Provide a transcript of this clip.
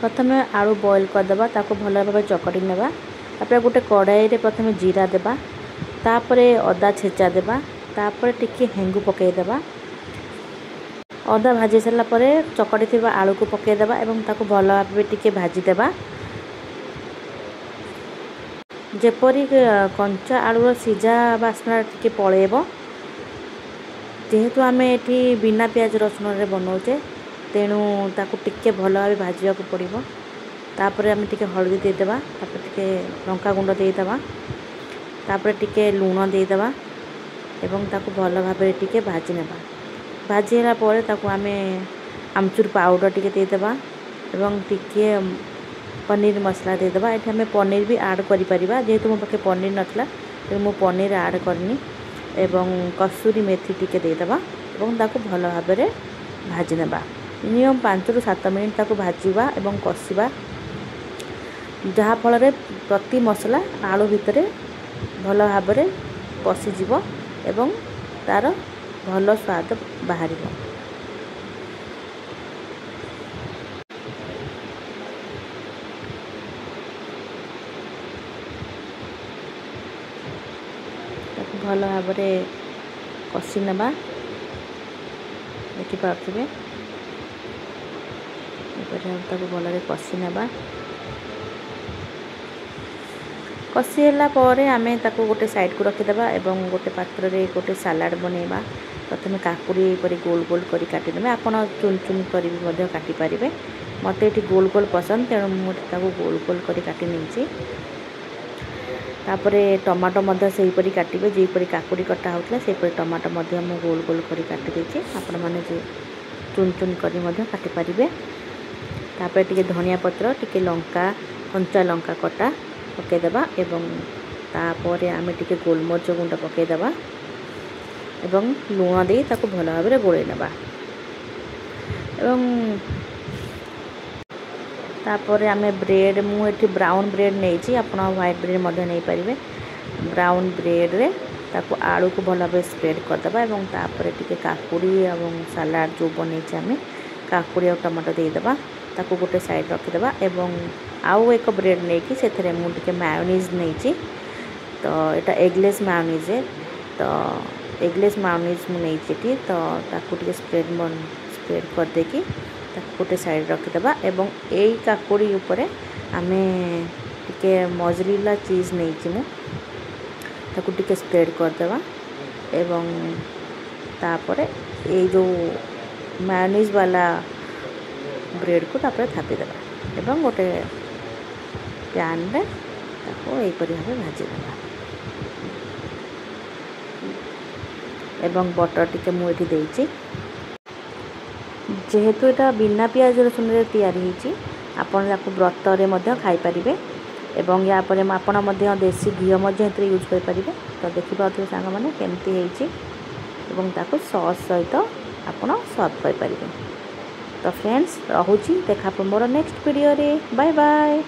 प्रथम आलू बॉईल करदेबा ताको भल भाव चकटी नेबा तापर गोटे कड़ाई रे प्रथम जीरा देबा तापर अदा छेचा देबा तापर टिके हेंगु पकेदेबा अदा भाजी सारा पर चकटी थिबा आलू को पकेदेबा एवं ताको भल भाव टिके भाजी देबा जेपरी कंचा आलूर सीझा बास्ना टिके पळेबो जेहेतु आम ये बिना प्याज रसुन रे बनाऊे तेणु ताको टिके भल भाव भाजा को पड़ो तापर आम टिके हल्दी देदेबा तापर टिके लंका गुंड देदेबा तापर टिके लूण देदेबा एवं ताको भल भाव टिके भाजी नेबा भाजी होला पर ताको आम आमचूर पाउडर टिके देदेबा एवं टिके पनीर मसला देदेबा ये आम पनीर भी ऐड करि परिबा जेहेतु मो पाखे पनीर नथला तो मु पनीर ऐड करनी एवं कसूरी मेथी टिके देदेबा एवं ताको भल भाव भाजी नेबा मिनिमम 5 ରୁ 7 मिनट ताको भाजीबा एवं कषिबा जहा फल रे प्रति मसला आलू भितर भल भाव पशिजिव एवं तार भल स्वाद बाहर भल भाव कषि नेबा देखिपे भल कषि नेबा कषि आम ताको गोटे साइड को रखीदेबा एवं गोटे पात्र रे गोटे सालाड बनेबा प्रथम काकुड़ी पर गोल गोल कर काटिदेबे आपड़ चुन चुन कर काटी पारे मत ये गोल गोल पसंद तेणु मुझे गोल गोल कर काटी नहीं तापर टमाटो से हीपरी काटे जीपरी काकुड़ी कटा होता से टमाटो मुझे गोल गोल कर काटी देछि आपण मैंने चुन चुन कर काटी पारे तापर टिके धनिया पत्र टिके लंका कंचा लंका कटा पकेदेबा एवं तापर आम टिके गोलमरिच गुंड पकेदेबा एवं लूण दे ताको भल भाव गोले नेबा एवं तापर आम ब्रेड मुझे ब्राउन ब्रेड नहीं आपड़ व्हाइट ब्रेड नहीं पारे ब्राउन ब्रेड रे ताको आलू को भल भाव स्प्रेड करदेबा एवं तापर टिके काकुड़ी एवं सालाड जो बने आम काकुड़ी और टमाटो देदेबा ताको गोटे साइड रखीदेबा एवं आउ एक ब्रेड नहीं कि से मुझे मायोनीज नहीं तो यहाँ एगलेस मायोनीज है तो एगलेस मायोनीज मुझे तो ताको टिके स्प्रेड कर देकी गोटे साइड रखीदेबा एवं यही काकुड़ी उपरे आम टिके मोज़रेला चीज नहीं ताको टिके स्प्रेड करदेबा एवं तापर ये जो मायोनीज वाला ब्रेड को तापर थापीदेबा एवं गोटे पैन रे ताको एपरी भाव भाजीदेबा एवं बटर टिके मुझे देछि जेहेतु यहाँ बिना प्याज रसुन या व्रत रे खाई पारिबे एवं या पर आपण देसी घी यूज कर पारिबे तो देखिए सांग मैंने केमती एवं ताको सॉस सहित आपण सर्व कर पारिबे तो फ्रेंड्स रहुची देखा मोर नेक्स्ट वीडियो रे बाय बाय।